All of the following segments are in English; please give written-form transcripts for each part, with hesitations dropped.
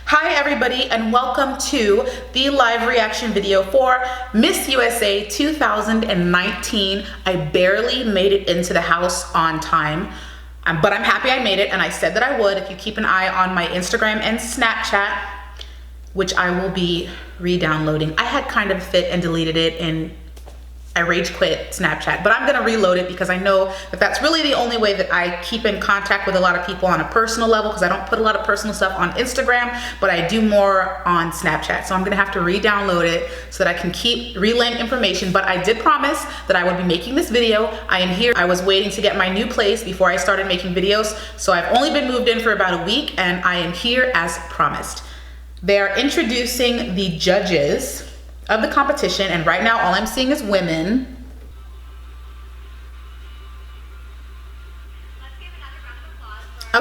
Hi everybody, and welcome to the live reaction video for Miss USA 2019. I barely made it into the house on time, but I'm happy I made it, and I said that I would if you keep an eye on my Instagram and Snapchat, which I will be re-downloading. I had kind of fit and deleted it, and I rage quit Snapchat, but I'm gonna reload it because I know that that's really the only way that I keep in contact with a lot of people on a personal level, because I don't put a lot of personal stuff on Instagram, but I do more on Snapchat. So I'm gonna have to re-download it so that I can keep relaying information, but I did promise that I would be making this video. I am here. I was waiting to get my new place before I started making videos, so I've only been moved in for about a week, and I am here as promised. They're introducing the judges of the competition, and right now all I'm seeing is women. Let's give another round of applause for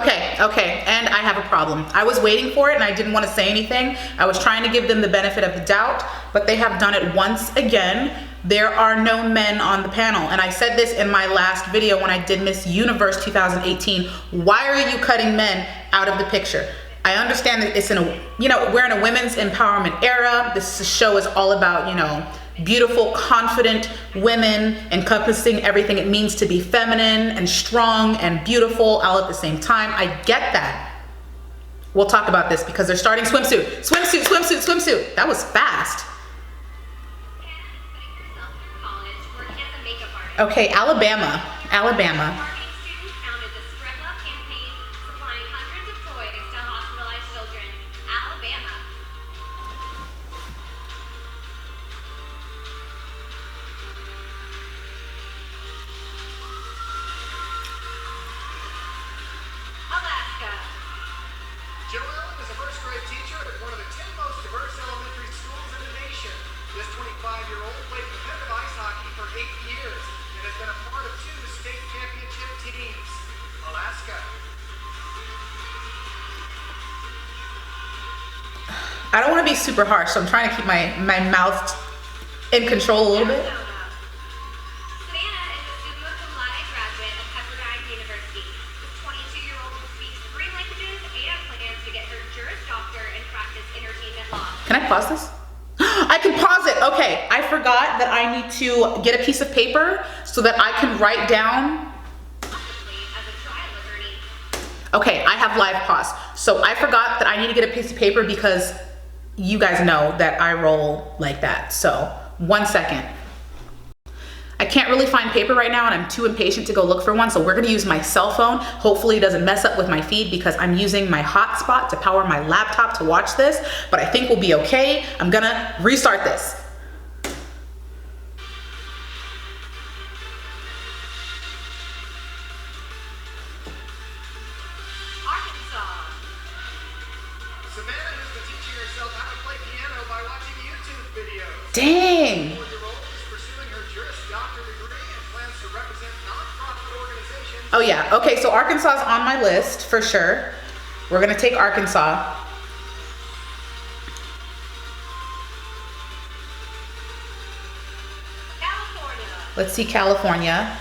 Okay, and I have a problem. I was waiting for it and I didn't want to say anything. I was trying to give them the benefit of the doubt, but they have done it once again. There are no men on the panel, and I said this in my last video when I did Miss Universe 2018. Why are you cutting men out of the picture? I understand that it's we're in a women's empowerment era. This show is all about, beautiful, confident women encompassing everything it means to be feminine and strong and beautiful all at the same time. I get that. We'll talk about this because they're starting swimsuit. Swimsuit. That was fast. Okay, Alabama. Joelle is a first-grade teacher at one of the 10 most diverse elementary schools in the nation. This 25-year-old played competitive ice hockey for 8 years and has been a part of 2 state championship teams. Alaska. I don't want to be super harsh, so I'm trying to keep my mouth in control a little bit. Can I pause this? I can pause it. Okay, I forgot that I need to get a piece of paper so that I can write down. Okay, I have live pause. So I forgot that I need to get a piece of paper because you guys know that I roll like that. So 1 second. I can't really find paper right now, and I'm too impatient to go look for one, so we're gonna use my cell phone. Hopefully it doesn't mess up with my feed because I'm using my hotspot to power my laptop to watch this, but I think we'll be okay. I'm gonna restart this. Arkansas. Savannah has been teaching herself how to play piano by watching YouTube videos. Dang. Oh yeah, okay, so Arkansas is on my list for sure. We're gonna take Arkansas. California. Let's see California. Erica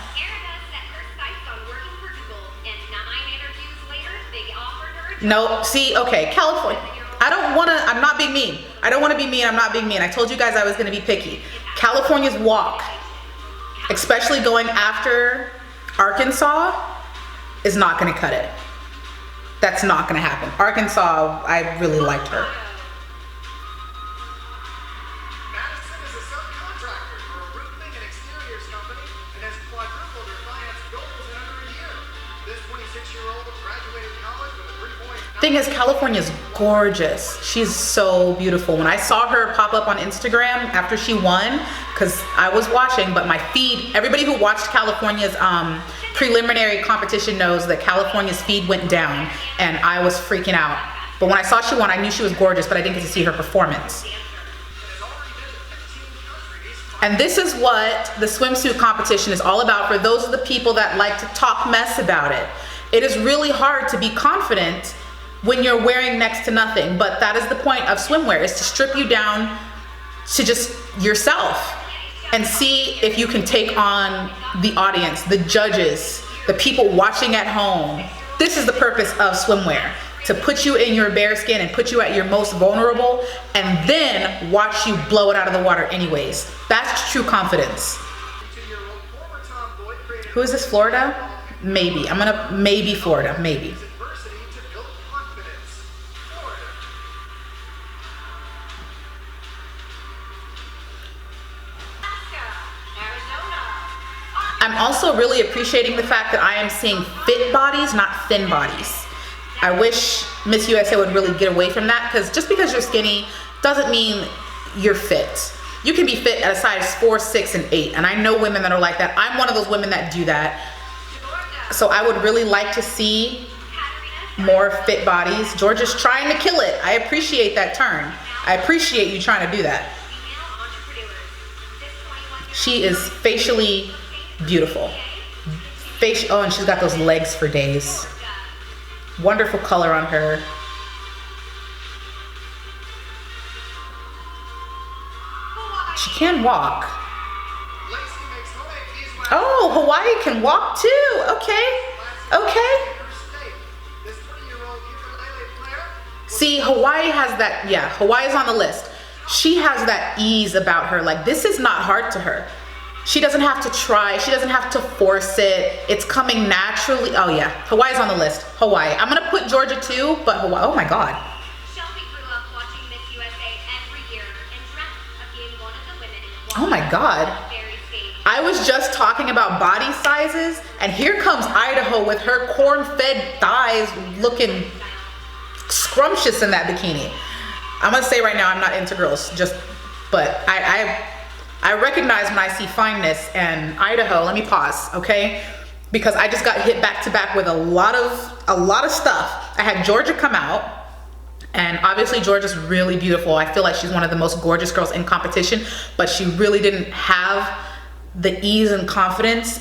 set her sights on working for Google, and 9 interviews later, they offered her a job. No, see, okay, California. I'm not being mean. I don't wanna be mean, I'm not being mean. I told you guys I was gonna be picky. California's walk, especially going after Arkansas, is not gonna cut it. That's not gonna happen. Arkansas, I really liked her. Madison is a subcontractor for a roofing and exteriors company and has quadrupled her finance goals in under a year. This 26-year-old graduated college with a 3.9. Thing is, California's gorgeous. She's so beautiful. When I saw her pop up on Instagram after she won, because I was watching, but my feed, everybody who watched California's preliminary competition knows that California's feed went down, and I was freaking out. But when I saw she won, I knew she was gorgeous, but I didn't get to see her performance. And this is what the swimsuit competition is all about for those of the people that like to talk mess about it. It is really hard to be confident when you're wearing next to nothing, but that is the point of swimwear, is to strip you down to just yourself and see if you can take on the audience, the judges, the people watching at home. This is the purpose of swimwear, to put you in your bare skin and put you at your most vulnerable, and then watch you blow it out of the water anyways. That's true confidence. Who is this, Florida? Maybe. I'm gonna, maybe Florida, maybe. I'm also really appreciating the fact that I am seeing fit bodies, not thin bodies. I wish Miss USA would really get away from that, because just because you're skinny doesn't mean you're fit. You can be fit at a size 4, 6, and 8, and I know women that are like that. I'm one of those women that do that. So I would really like to see more fit bodies. Georgia's trying to kill it. I appreciate that turn. I appreciate you trying to do that. She is facially beautiful. Oh, and she's got those legs for days. Wonderful color on her. She can walk. Oh, Hawaii can walk too. Okay. Okay. See, Hawaii has that, yeah, Hawaii's on the list. She has that ease about her. Like, this is not hard to her. She doesn't have to try. She doesn't have to force it. It's coming naturally. Oh yeah, Hawaii's on the list. Hawaii. I'm gonna put Georgia too, but Hawaii, oh my God. Shelby grew up watching Miss USA every year and dreamt of being one of the women. Oh my God. I was just talking about body sizes, and here comes Idaho with her corn-fed thighs looking scrumptious in that bikini. I'm gonna say right now, I'm not into girls, but I recognize when I see fineness, and Idaho, let me pause, okay? Because I just got hit back to back with a lot of stuff. I had Georgia come out, and obviously Georgia's really beautiful. I feel like she's one of the most gorgeous girls in competition, but she really didn't have the ease and confidence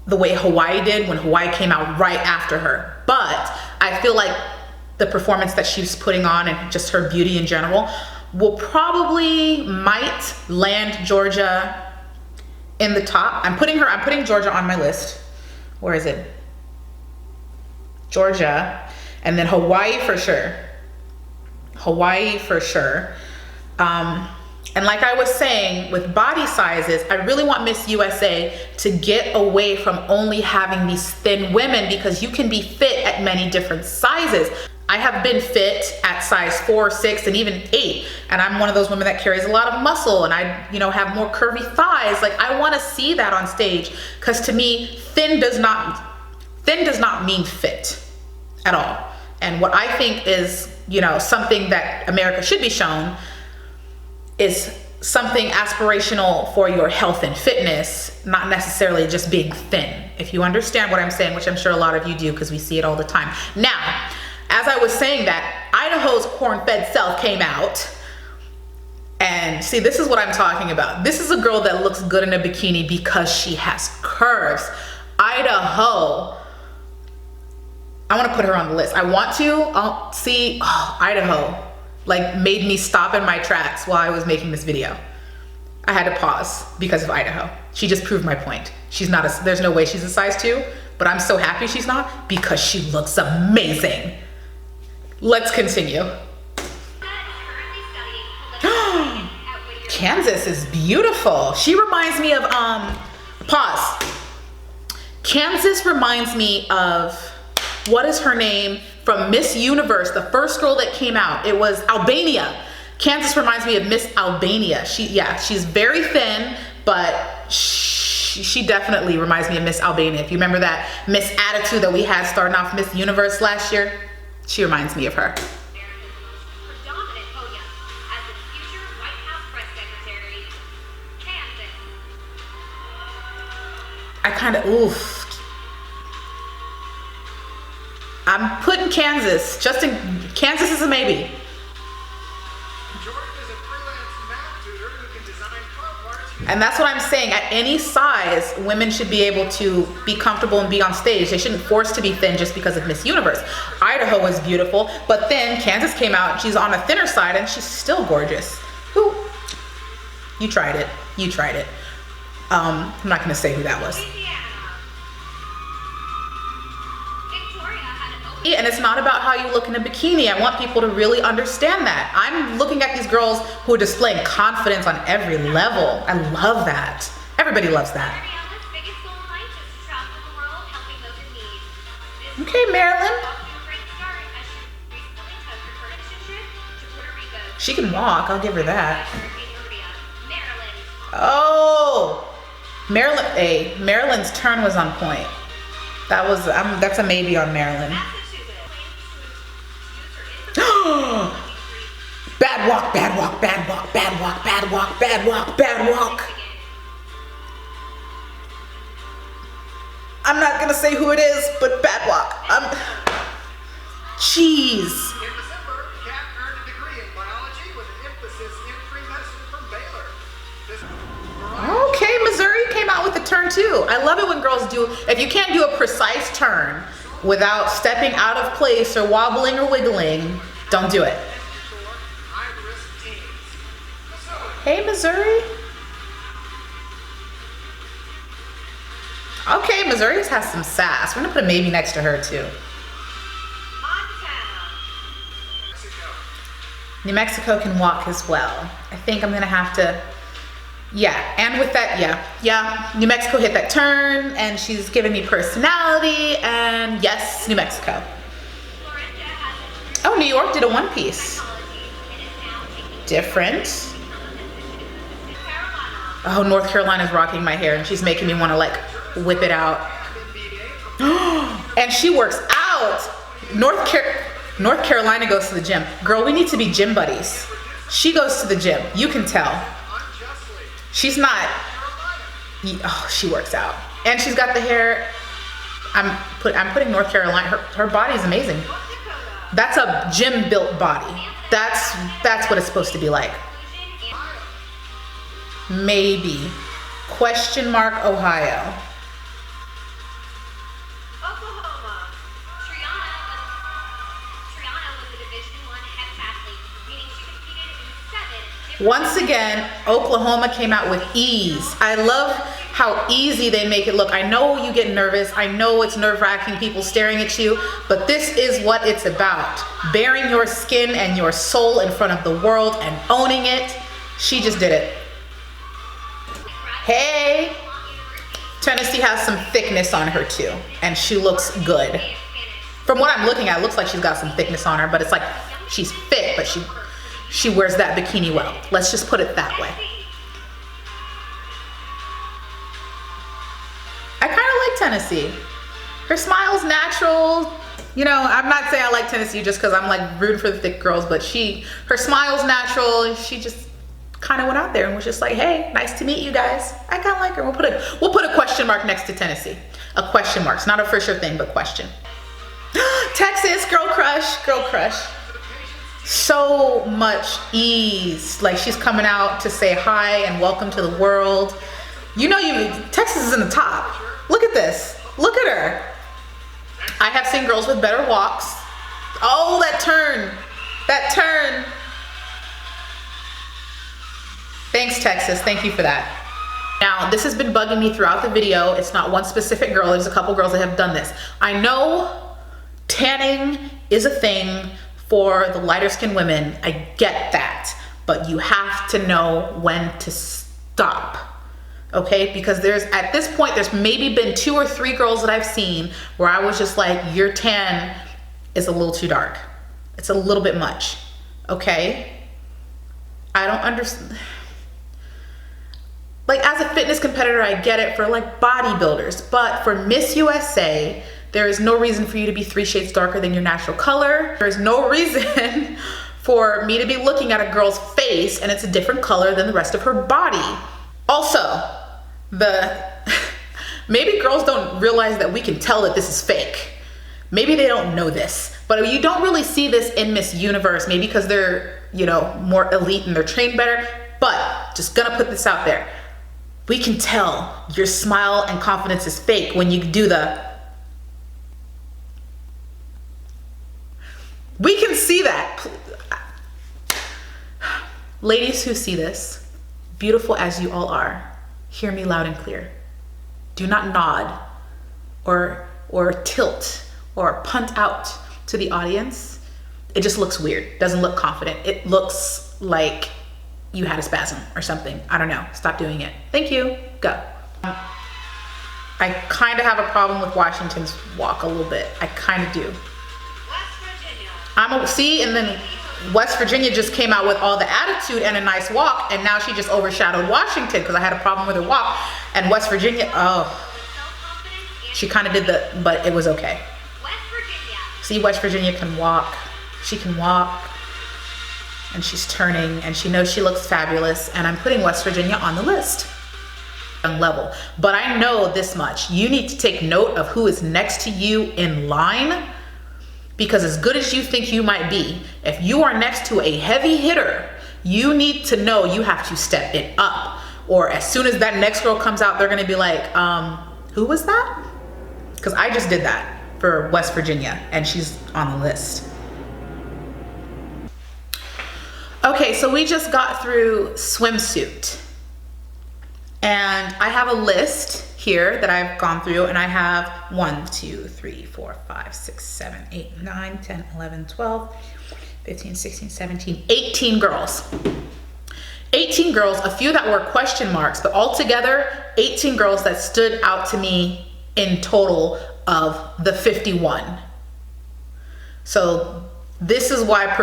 the way Hawaii did when Hawaii came out right after her. But I feel like the performance that she's putting on and just her beauty in general will might land Georgia in the top. I'm putting Georgia on my list. Where is it? Georgia, and then Hawaii for sure. Hawaii for sure. And like I was saying, with body sizes, I really want Miss USA to get away from only having these thin women, because you can be fit at many different sizes. I have been fit at size 4, 6, and even 8, and I'm one of those women that carries a lot of muscle, and I, have more curvy thighs. Like, I want to see that on stage, because to me, thin does not mean fit at all. And what I think is, something that America should be shown is something aspirational for your health and fitness, not necessarily just being thin. If you understand what I'm saying, which I'm sure a lot of you do, because we see it all the time. Now, as I was saying that, Idaho's corn-fed self came out, and see, this is what I'm talking about. This is a girl that looks good in a bikini because she has curves. Idaho, I want to put her on the list. I want to. Idaho, like, made me stop in my tracks while I was making this video. I had to pause because of Idaho. She just proved my point. There's no way she's a size 2, but I'm so happy she's not, because she looks amazing. Let's continue. Kansas is beautiful. She reminds me of, pause. Kansas reminds me of, what is her name from Miss Universe, the first girl that came out? It was Albania. Kansas reminds me of Miss Albania. She's very thin, but she definitely reminds me of Miss Albania. If you remember that Miss Attitude that we had starting off Miss Universe last year, she reminds me of her. I'm putting Kansas. Kansas is a maybe. And that's what I'm saying. At any size, women should be able to be comfortable and be on stage. They shouldn't force to be thin just because of Miss Universe. Idaho is beautiful, but then Kansas came out. She's on a thinner side, and she's still gorgeous. Who? You tried it. You tried it. I'm not going to say who that was. And it's not about how you look in a bikini. I want people to really understand that. I'm looking at these girls who are displaying confidence on every level. I love that. Everybody loves that. Ariana's biggest goal in life is to travel the world helping those in need. This Okay, Marilyn. is off to a great start as she recently took her first trip to Puerto Rico. She can walk, I'll give her that. Hurricane Maria. Maryland. Oh, Maryland, hey, Maryland's turn was on point. That's a maybe on Maryland. Bad walk, bad walk, bad walk, bad walk, bad walk, bad walk, bad walk. I'm not gonna say who it is, but bad walk. Jeez. In December, Kat earned a degree in biology with an emphasis in pre-medicine from Baylor. Okay, Missouri came out with a turn too. I love it when girls do, if you can't do a precise turn without stepping out of place or wobbling or wiggling, don't do it. Hey, Missouri. Okay, Missouri has some sass. We're gonna put a maybe next to her too. New Mexico can walk as well. I think I'm gonna have to, yeah, and with that, yeah, New Mexico hit that turn and she's giving me personality, and yes, New Mexico. Oh, New York did a one piece. Different. Oh, North Carolina's rocking my hair and she's making me wanna like whip it out. And she works out. North Carolina goes to the gym. Girl, we need to be gym buddies. She goes to the gym. You can tell. She's not. Oh, she works out. And she's got the hair. I'm putting North Carolina. Her body's amazing. That's a gym built body. That's what it's supposed to be like. Maybe. Question mark Ohio. Oklahoma. Triana was a Division I heptathlete, meaning she competed in 7 different. Once again, Oklahoma came out with ease. I love how easy they make it look. I know you get nervous. I know it's nerve-wracking, people staring at you, but this is what it's about. Bearing your skin and your soul in front of the world and owning it. She just did it. Hey, Tennessee has some thickness on her too, and she looks good. From what I'm looking at, it looks like she's got some thickness on her, but it's like she's fit, but she wears that bikini well. Let's just put it that way. I kind of like Tennessee. Her smile's natural. You know, I'm not saying I like Tennessee just because I'm like rooting for the thick girls, but her smile's natural. She just kind of went out there and was just like, hey, nice to meet you guys. I kind of like her. We'll put a question mark next to Tennessee. A question mark. It's not a for sure thing, but question. Texas, girl crush, girl crush. So much ease. Like she's coming out to say hi and welcome to the world. You know, Texas is in the top. Look at this. Look at her. I have seen girls with better walks. Oh, that turn. That turn. Thanks, Texas. Thank you for that. Now, this has been bugging me throughout the video. It's not one specific girl. There's a couple girls that have done this. I know tanning is a thing for the lighter skinned women. I get that. But you have to know when to stop. Okay? Because at this point, there's maybe been 2 or 3 girls that I've seen where I was just like, your tan is a little too dark. It's a little bit much. Okay? I don't understand. Like, as a fitness competitor, I get it for like bodybuilders, but for Miss USA, there is no reason for you to be 3 shades darker than your natural color. There's no reason for me to be looking at a girl's face and it's a different color than the rest of her body. Also, maybe girls don't realize that we can tell that this is fake. Maybe they don't know this, but you don't really see this in Miss Universe, maybe because they're, you know, more elite and they're trained better, but just gonna put this out there. We can tell your smile and confidence is fake when you do we can see that. Ladies who see this, beautiful as you all are, hear me loud and clear. Do not nod or tilt or punt out to the audience, it just looks weird. Doesn't look confident. It looks like you had a spasm or something. I don't know. Stop doing it. Thank you. Go. I kind of have a problem with Washington's walk a little bit. I kind of do. See, and then West Virginia just came out with all the attitude and a nice walk, and now she just overshadowed Washington because I had a problem with her walk. And West Virginia, she kind of did but it was okay. See, West Virginia can walk. She can walk, and she's turning, and she knows she looks fabulous, and I'm putting West Virginia on the list. Level. But I know this much. You need to take note of who is next to you in line, because as good as you think you might be, if you are next to a heavy hitter, you need to know you have to step it up. Or as soon as that next girl comes out, they're going to be like, who was that? Because I just did that for West Virginia, and she's on the list. Okay, so we just got through swimsuit. And I have a list here that I've gone through, and I have 1, 2, 3, 4, 5, 6, 7, 8, 9, 10, 11, 12, 15, 16, 17, 18 girls. 18 girls, a few that were question marks, but altogether 18 girls that stood out to me in total of the 51. So this is why the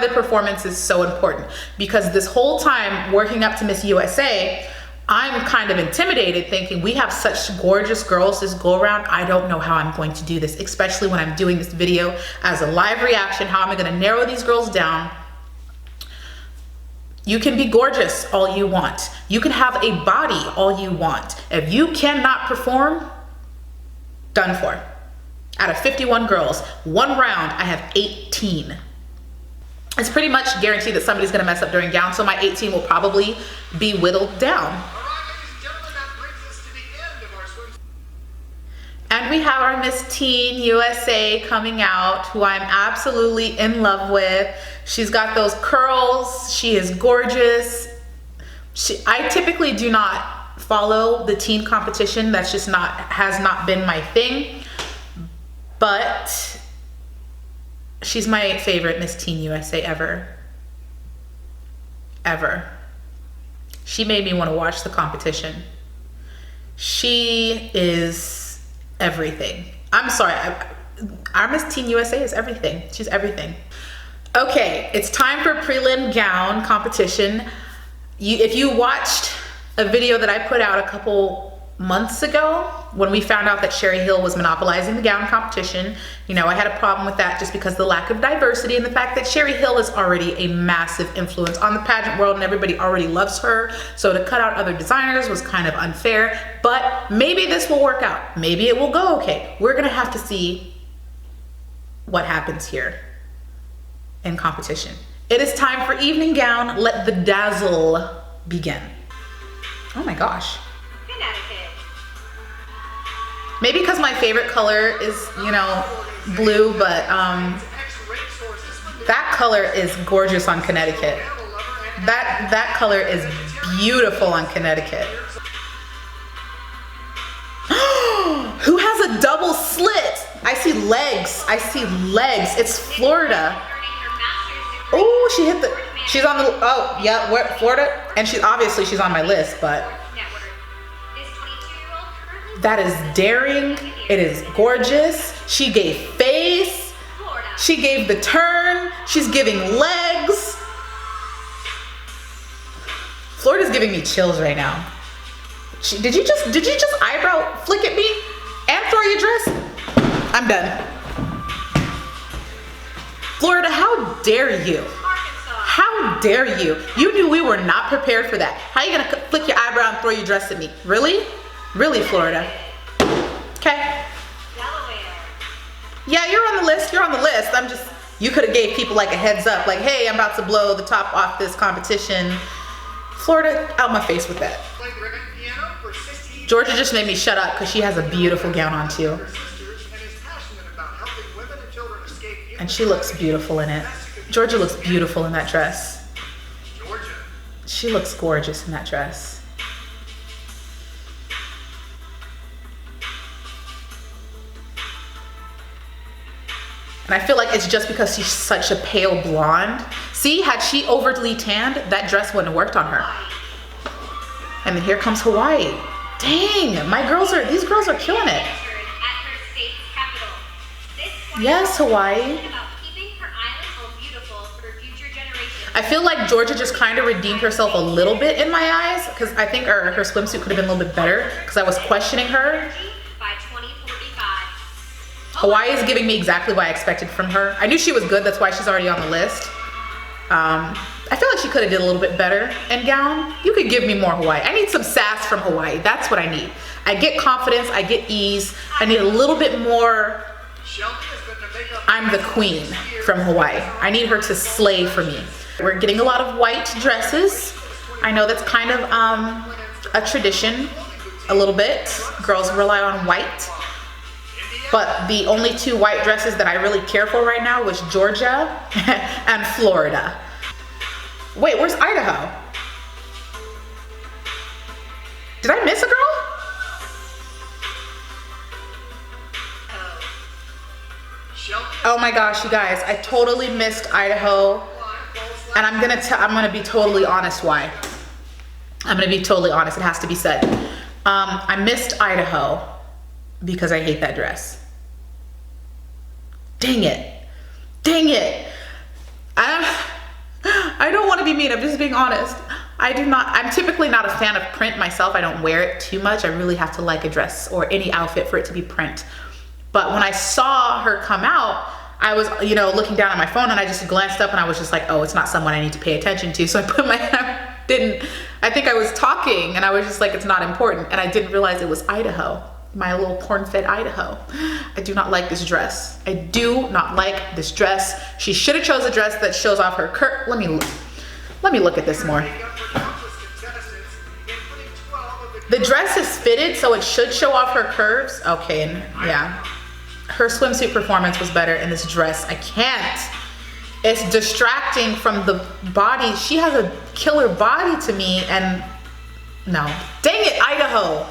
performance is so important, because this whole time working up to Miss USA, I'm kind of intimidated thinking we have such gorgeous girls this go around. I don't know how I'm going to do this, especially when I'm doing this video as a live reaction. How am I going to narrow these girls down? You can be gorgeous all you want. You can have a body all you want. If you cannot perform, done for. Out of 51 girls, one round, I have 18. It's pretty much guaranteed that somebody's gonna mess up during gown, so my 18 will probably be whittled down. And we have our Miss Teen USA coming out, who I'm absolutely in love with. She's got those curls, she is gorgeous. I typically do not follow the teen competition. That's just has not been my thing. But she's my favorite Miss Teen USA ever. Ever. She made me want to watch the competition. She is everything. I'm sorry, our Miss Teen USA is everything. She's everything. Okay, it's time for prelim gown competition. If you watched a video that I put out a couple months ago when we found out that Sherry Hill was monopolizing the gown competition, you know, I had a problem with that just because the lack of diversity and the fact that Sherry Hill is already a massive influence on the pageant world and everybody already loves her. So to cut out other designers was kind of unfair, but maybe this will work out. Maybe it will go okay. We're gonna have to see what happens here in competition. It is time for evening gown. Let the dazzle begin. Oh my gosh. Maybe because my favorite color is, you know, blue, but that color is gorgeous on Connecticut. That color is beautiful on Connecticut. Who has a double slit? I see legs. I see legs. It's Florida. Oh, she's on the, oh, yeah, where, Florida? And she's on my list, but that is daring. It is gorgeous. She gave face. She gave the turn. She's giving legs. Florida's giving me chills right now. Did you just eyebrow flick at me and throw your dress? I'm done. Florida, how dare you? How dare you? You knew we were not prepared for that. How are you gonna flick your eyebrow and throw your dress at me? Really? Really, Florida? Okay. Yeah, you're on the list. You're on the list. You could have gave people like a heads up, like, hey, I'm about to blow the top off this competition. Florida, out my face with that. Georgia just made me shut up because she has a beautiful gown on too. And she looks beautiful in it. Georgia looks beautiful in that dress. She looks gorgeous in that dress. And I feel like it's just because she's such a pale blonde. See, had she overly tanned, that dress wouldn't have worked on her. And then here comes Hawaii. Dang, these girls are killing it. Yes, Hawaii. I feel like Georgia just kind of redeemed herself a little bit in my eyes, because I think her swimsuit could have been a little bit better, because I was questioning her. Hawaii is giving me exactly what I expected from her. I knew she was good, that's why she's already on the list. I feel like she could have did a little bit better in gown. You could give me more Hawaii. I need some sass from Hawaii. That's what I need. I get confidence, I get ease. I need a little bit more I'm the queen from Hawaii. I need her to slay for me. We're getting a lot of white dresses. I know that's kind of a tradition, a little bit. Girls rely on white. But the only two white dresses that I really care for right now was Georgia and Florida. Wait, where's Idaho? Did I miss a girl? Oh my gosh, you guys, I totally missed Idaho. And I'm gonna be totally honest why. I'm gonna be totally honest, it has to be said. I missed Idaho because I hate that dress. Dang it. Dang it. I don't want to be mean, I'm just being honest. I'm typically not a fan of print myself. I don't wear it too much. I really have to like a dress or any outfit for it to be print. But when I saw her come out, I was, looking down at my phone and I just glanced up and I was just like, oh, it's not someone I need to pay attention to. So I put my, I think I was talking and I was just like, it's not important. And I didn't realize it was Idaho, my little corn-fed Idaho. I do not like this dress. I do not like this dress. She should have chose a dress that shows off her curve. Let me look at this more. The dress is fitted, so it should show off her curves. Okay, yeah. Her swimsuit performance was better in this dress. I can't. It's distracting from the body. She has a killer body to me, and no. Dang it, Idaho.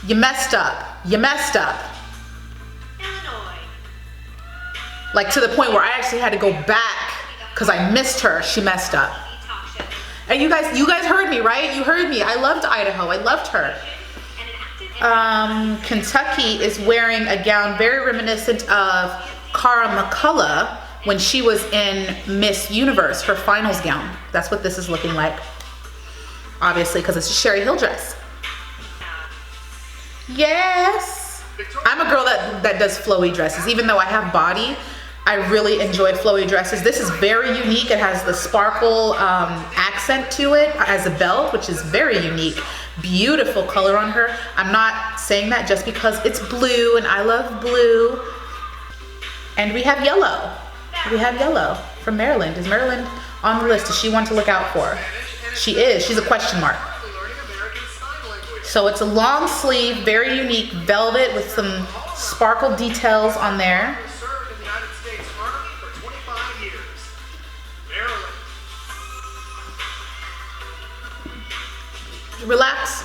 You messed up. You messed up. Illinois. Like to the point where I actually had to go back because I missed her. She messed up. And you guys heard me, right? You heard me. I loved Idaho. I loved her. Kentucky is wearing a gown very reminiscent of Cara McCullough when she was in Miss Universe, her finals gown. That's what this is looking like. Obviously, because it's a Sherry Hill dress. Yes. I'm a girl that does flowy dresses. Even though I have body, I really enjoy flowy dresses. This is very unique. It has the sparkle accent to it as a belt, which is very unique. Beautiful color on her. I'm not saying that just because it's blue and I love blue. And we have yellow. We have yellow from Maryland. Is Maryland on the list? Is she one to look out for? She is. She's a question mark. So it's a long sleeve, very unique velvet with some sparkle details on there. Served in the United States Army for 25 years. Maryland.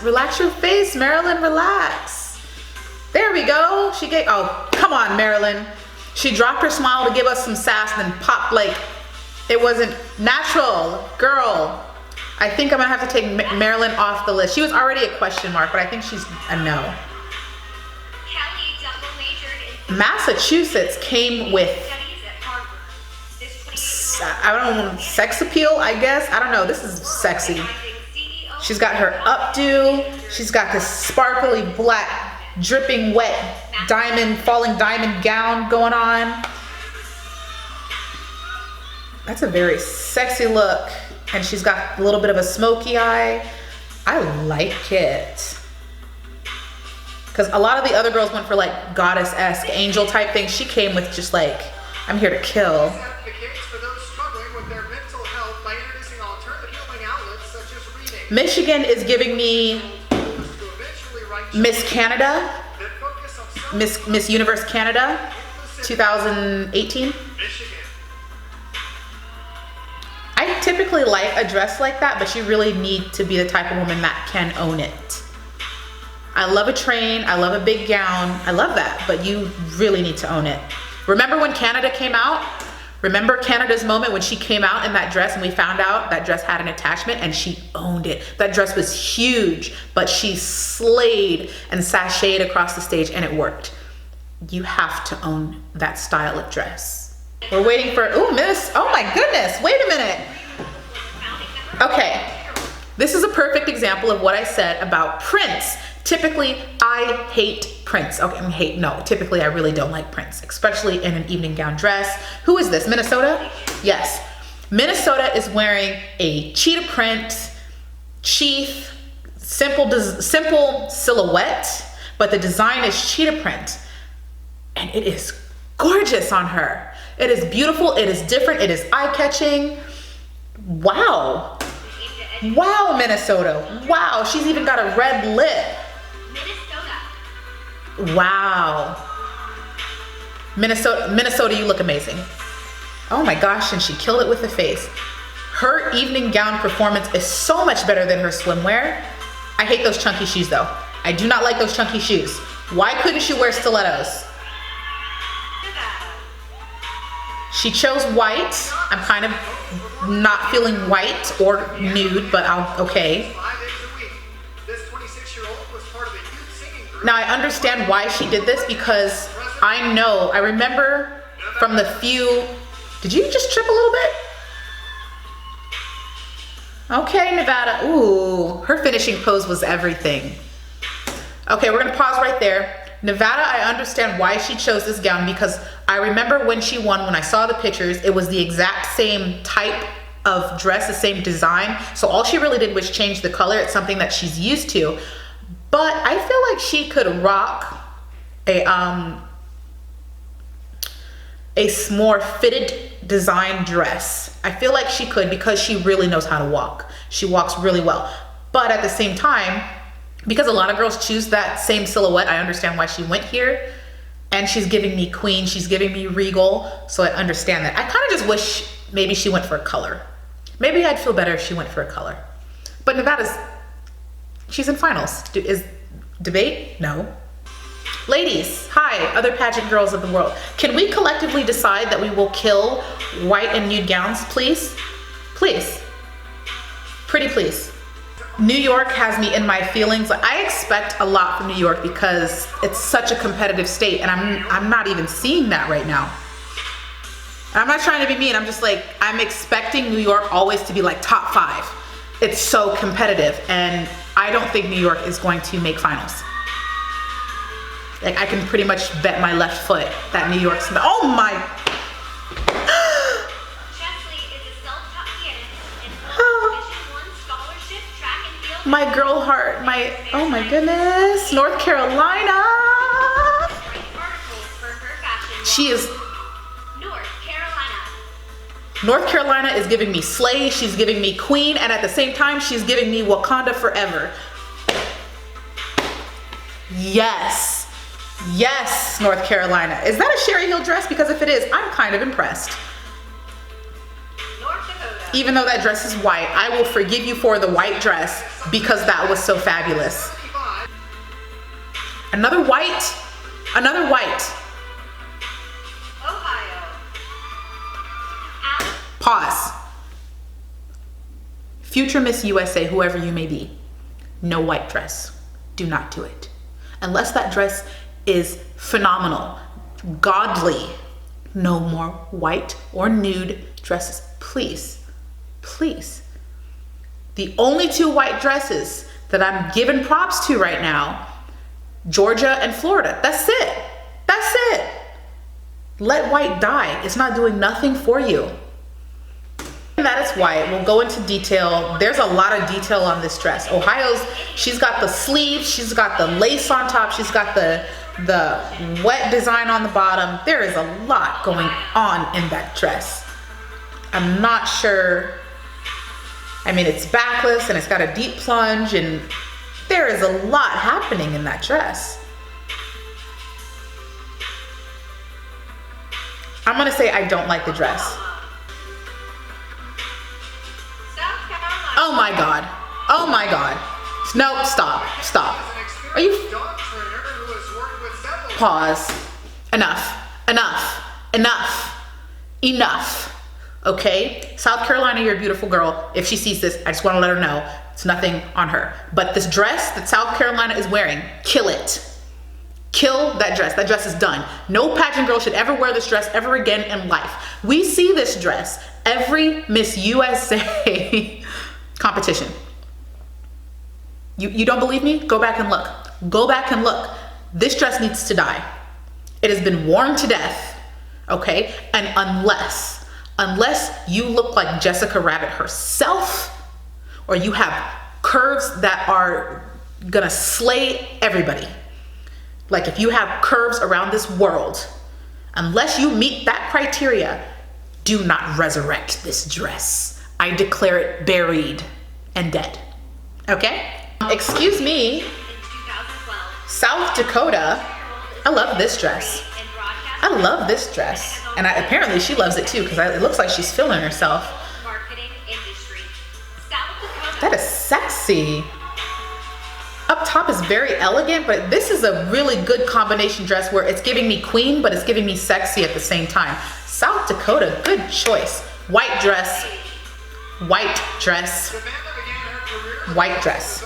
Relax your face, Marilyn, relax. There we go. Oh, come on, Marilyn. She dropped her smile to give us some sass and then popped like it wasn't natural. Girl, I think I'm gonna have to take Marilyn off the list. She was already a question mark, but I think she's a no. Kelly double majored in Massachusetts came with, studies at Harvard. This I don't know, sex appeal, I guess. I don't know, this is sexy. She's got her updo. She's got this sparkly black, dripping wet falling diamond gown going on. That's a very sexy look. And she's got a little bit of a smoky eye. I like it. Because a lot of the other girls went for like goddess-esque, angel type thing. She came with just like, I'm here to kill. Advocates for those struggling with their mental health by introducing alternative healing outlets such as reading. Michigan is giving me Miss Canada, That focus on Miss Universe Canada, 2018. Michigan. I typically like a dress like that, but you really need to be the type of woman that can own it. I love a train, I love a big gown, I love that, but you really need to own it. Remember when Canada came out? Remember Canada's moment when she came out in that dress and we found out that dress had an attachment and she owned it. That dress was huge, but she slayed and sashayed across the stage and it worked. You have to own that style of dress. We're waiting for, oh my goodness, wait a minute. Okay, this is a perfect example of what I said about prints. Typically, I hate prints. Okay, typically I really don't like prints, especially in an evening gown dress. Who is this, Minnesota? Yes, Minnesota is wearing a cheetah print, sheath, simple silhouette, but the design is cheetah print. And it is gorgeous on her. It is beautiful, it is different, it is eye-catching. Wow. Wow, Minnesota. Wow, she's even got a red lip. Wow. Minnesota, you look amazing. Oh my gosh, and she killed it with the face. Her evening gown performance is so much better than her swimwear. I hate those chunky shoes though. I do not like those chunky shoes. Why couldn't she wear stilettos? She chose white. I'm kind of not feeling white or nude, but okay. Now I understand why she did this because I remember from the few, did you just trip a little bit? Okay, Nevada, ooh, her finishing pose was everything. Okay, we're gonna pause right there. Nevada, I understand why she chose this gown because I remember when she won, when I saw the pictures, it was the exact same type of dress, the same design. So all she really did was change the color. It's something that she's used to. But I feel like she could rock a more fitted design dress. I feel like she could because she really knows how to walk. She walks really well. But at the same time, because a lot of girls choose that same silhouette, I understand why she went here. And she's giving me queen, she's giving me regal, so I understand that. I kind of just wish maybe she went for a color. Maybe I'd feel better if she went for a color. But Nevada's, she's in finals. Is debate? No. Ladies, hi, other pageant girls of the world. Can we collectively decide that we will kill white and nude gowns, please? Please. Pretty please. New York has me in my feelings. I expect a lot from New York because it's such a competitive state and I'm not even seeing that right now. I'm not trying to be mean, I'm just like, I'm expecting New York always to be like top 5. It's so competitive and I don't think New York is going to make finals. Like I can pretty much bet my left foot that New York's, oh my. My girl heart, oh my goodness, North Carolina. She is, North Carolina is giving me slay, she's giving me queen, and at the same time, she's giving me Wakanda forever. Yes, yes, North Carolina. Is that a Sherry Hill dress? Because if it is, I'm kind of impressed. Even though that dress is white, I will forgive you for the white dress because that was so fabulous. Another white, another white. Ohio. Pause. Future Miss USA, whoever you may be, no white dress. Do not do it. Unless that dress is phenomenal, godly, no more white or nude dresses, please. Please. The only 2 white dresses that I'm giving props to right now, Georgia and Florida. That's it. That's it. Let white die. It's not doing nothing for you. And that is white. We'll go into detail. There's a lot of detail on this dress. Ohio's, she's got the sleeves, she's got the lace on top, she's got the wet design on the bottom. There is a lot going on in that dress. I'm not sure. I mean, it's backless and it's got a deep plunge and there is a lot happening in that dress. I'm gonna say I don't like the dress. Oh my God. Oh my God. No, stop, stop. Are you? Pause. Enough, enough. enough, enough. Okay, South Carolina, you're a beautiful girl. If she sees this, I just want to let her know it's nothing on her. But this dress that South Carolina is wearing, kill it. Kill that dress. That dress is done. No pageant girl should ever wear this dress ever again in life. We see this dress every Miss USA competition. You don't believe me? Go back and look. Go back and look. This dress needs to die. It has been worn to death, okay? And unless you look like Jessica Rabbit herself, or you have curves that are gonna slay everybody, like if you have curves around this world, unless you meet that criteria, do not resurrect this dress. I declare it buried and dead, okay? Excuse me, South Dakota, I love this dress. I love this dress. And apparently she loves it too, because it looks like she's feeling herself. That is sexy. Up top is very elegant, but this is a really good combination dress where it's giving me queen, but it's giving me sexy at the same time. South Dakota, good choice. White dress, white dress, white dress.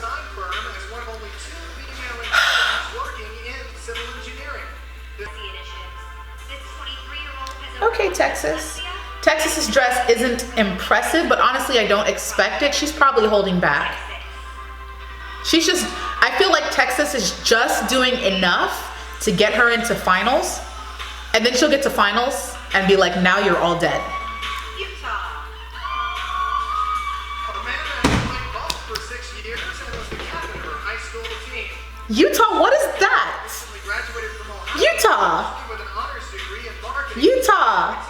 Okay, Texas. Texas's dress isn't impressive, but honestly, I don't expect it. She's probably holding back. She's just, I feel like Texas is just doing enough to get her into finals, and then she'll get to finals and be like, now you're all dead. Utah, what is that? Utah. Utah.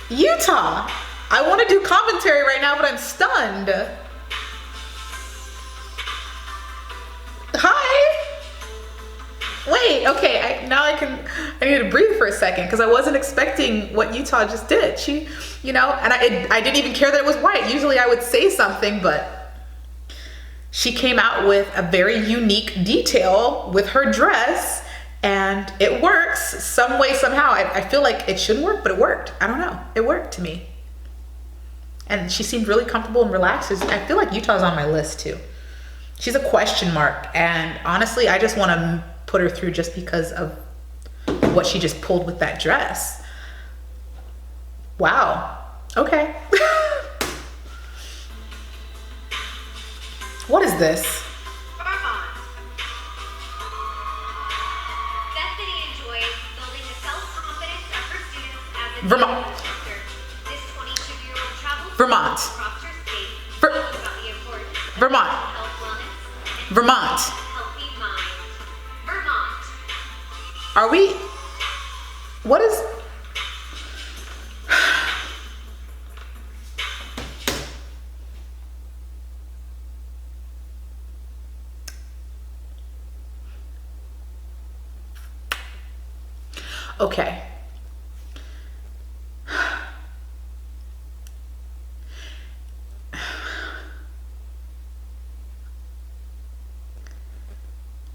Utah. I want to do commentary right now, but I'm stunned. Hi. Wait, okay, I need to breathe for a second because I wasn't expecting what Utah just did. She, and I didn't even care that it was white. Usually I would say something, but she came out with a very unique detail with her dress, and it works some way, somehow. I feel like it shouldn't work, but it worked. I don't know. It worked to me. And she seemed really comfortable and relaxed. I feel like Utah's on my list too. She's a question mark, and honestly, I just want to put her through just because of what she just pulled with that dress. Wow. Okay. What is this? Bethany enjoys building the self-confidence of her students as a Vermont. instructor. This 22-year-old travels Vermont. across her state, talking about the importance of Vermont. health, wellness, and Vermont. healthy mind. Vermont. Are we? What is? Okay.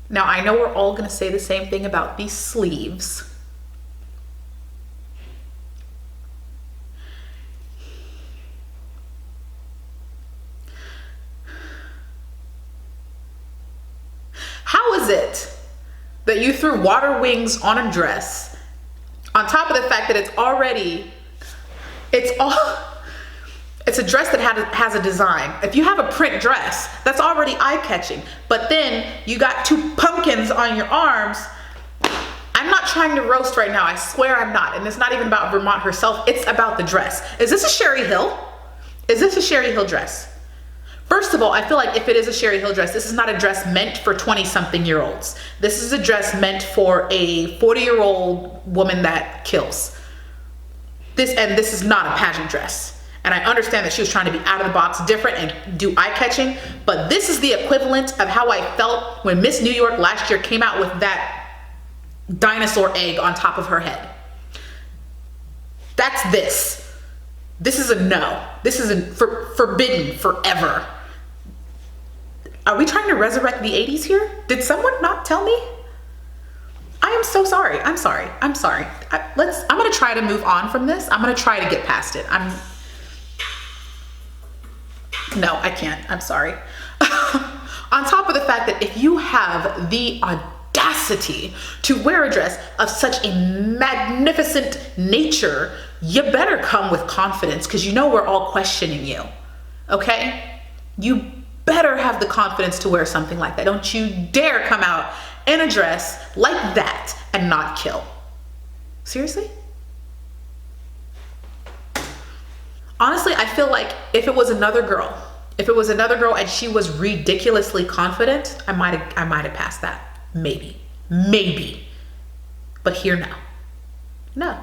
Now, I know we're all going to say the same thing about these sleeves. How is it that you threw water wings on a dress, on top of the fact that it's a dress that has a design? If you have a print dress, that's already eye-catching. But then you got two pumpkins on your arms. I'm not trying to roast right now. I swear I'm not. And it's not even about Vermont herself. It's about the dress. Is this a Sherry Hill? Is this a Sherry Hill dress? First of all, I feel like if it is a Sherry Hill dress, this is not a dress meant for 20-something-year-olds. This is a dress meant for a 40-year-old woman that kills. This is not a pageant dress. And I understand that she was trying to be out of the box, different, and do eye-catching, but this is the equivalent of how I felt when Miss New York last year came out with that dinosaur egg on top of her head. That's this. This is a no. This is a forbidden forever. Are we trying to resurrect the 80s here? Did someone not tell me? I am so sorry. I'm sorry. I'm sorry. I'm gonna try to move on from this. I'm gonna try to get past it. No, I can't. I'm sorry. On top of the fact that if you have the audacity to wear a dress of such a magnificent nature, you better come with confidence, because you know we're all questioning you, okay? You better have the confidence to wear something like that. Don't you dare come out in a dress like that and not kill. Seriously? Honestly, I feel like if it was another girl and she was ridiculously confident, I might have passed that. Maybe. But here, no.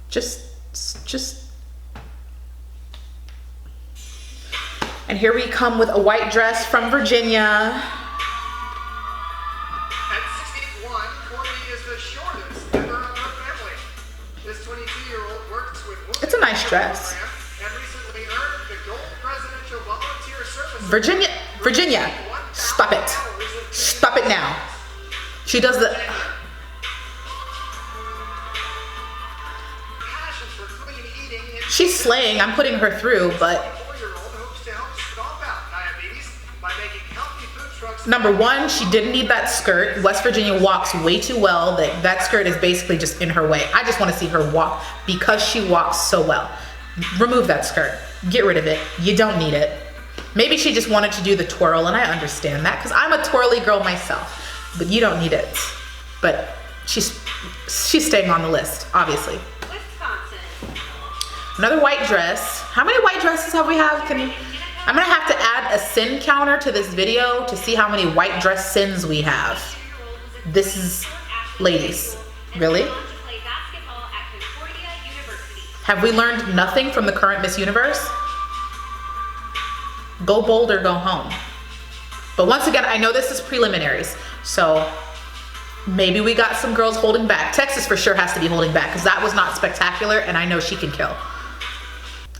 Just. And here we come with a white dress from Virginia. At 6'1", Courtney is the shortest member of her family. This 22-year-old works with Women's It's a nice dress. and recently earned the Gold Presidential Volunteer Service. Virginia, stop it. Stop it now. She does the... Passion for clean eating. She's slaying. I'm putting her through, but... Number one, she didn't need that skirt. West Virginia walks way too well. That skirt is basically just in her way. I just want to see her walk because she walks so well. Remove that skirt. Get rid of it. You don't need it. Maybe she just wanted to do the twirl, and I understand that because I'm a twirly girl myself, but you don't need it. But she's staying on the list, obviously. Wisconsin. Another white dress. How many white dresses have we had? I'm gonna have to add a sin counter to this video to see how many white dress sins we have. This is, ladies, really? Have we learned nothing from the current Miss Universe? Go bold or go home. But once again, I know this is preliminaries, so maybe we got some girls holding back. Texas for sure has to be holding back because that was not spectacular, and I know she can kill.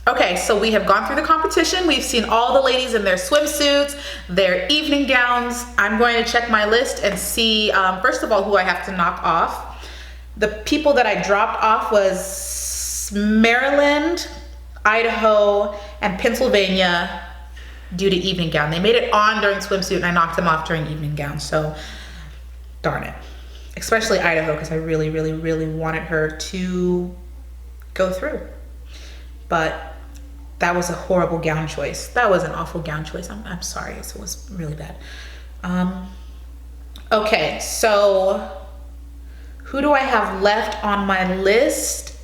Okay, so we have gone through the competition. We've seen all the ladies in their swimsuits, their evening gowns. I'm going to check my list and see, first of all, who I have to knock off. The people that I dropped off was Maryland, Idaho, and Pennsylvania due to evening gown. They made it on during swimsuit and I knocked them off during evening gown, so darn it. Especially Idaho, because I really, really, really wanted her to go through. But that was a horrible gown choice. That was an awful gown choice. I'm sorry, it was really bad. Okay, so who do I have left on my list?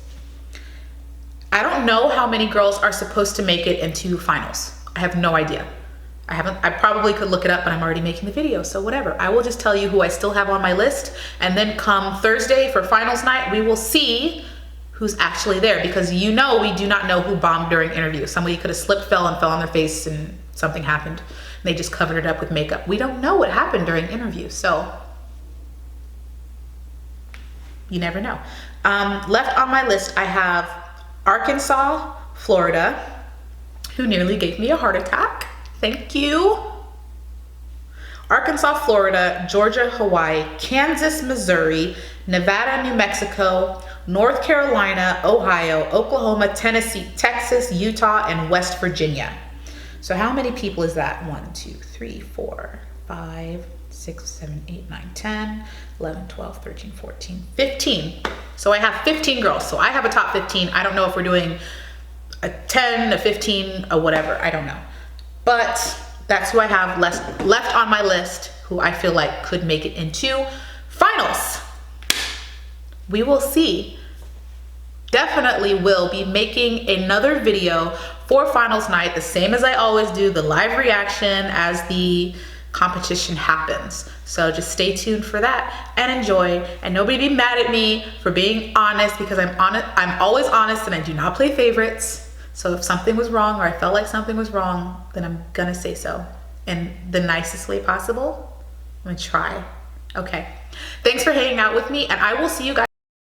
I don't know how many girls are supposed to make it into finals. I have no idea. I probably could look it up, but I'm already making the video, so whatever. I will just tell you who I still have on my list, and then come Thursday for finals night, we will see who's actually there, because you know we do not know who bombed during interview. Somebody could have slipped, fell on their face and something happened. And they just covered it up with makeup. We don't know what happened during interview, so you never know. Left on my list, I have Arkansas, Florida, who nearly gave me a heart attack. Thank you. Arkansas, Florida, Georgia, Hawaii, Kansas, Missouri, Nevada, New Mexico, North Carolina, Ohio, Oklahoma, Tennessee, Texas, Utah, and West Virginia. So how many people is that? 1, 2, 3, 4, 5, 6, 7, 8, 9, 10, 11, 12, 13, 14, 15. So I have 15 girls. So I have a top 15. I don't know if we're doing a 10, a 15, or whatever. I don't know. But that's who I have left on my list who I feel like could make it into finals. We will see. Definitely will be making another video for finals night, the same as I always do, the live reaction as the competition happens. So just stay tuned for that and enjoy. And nobody be mad at me for being honest, because I'm always honest and I do not play favorites. So if something was wrong or I felt like something was wrong, then I'm gonna say so in the nicest way possible. I'm gonna try. Okay. Thanks for hanging out with me, and I will see you guys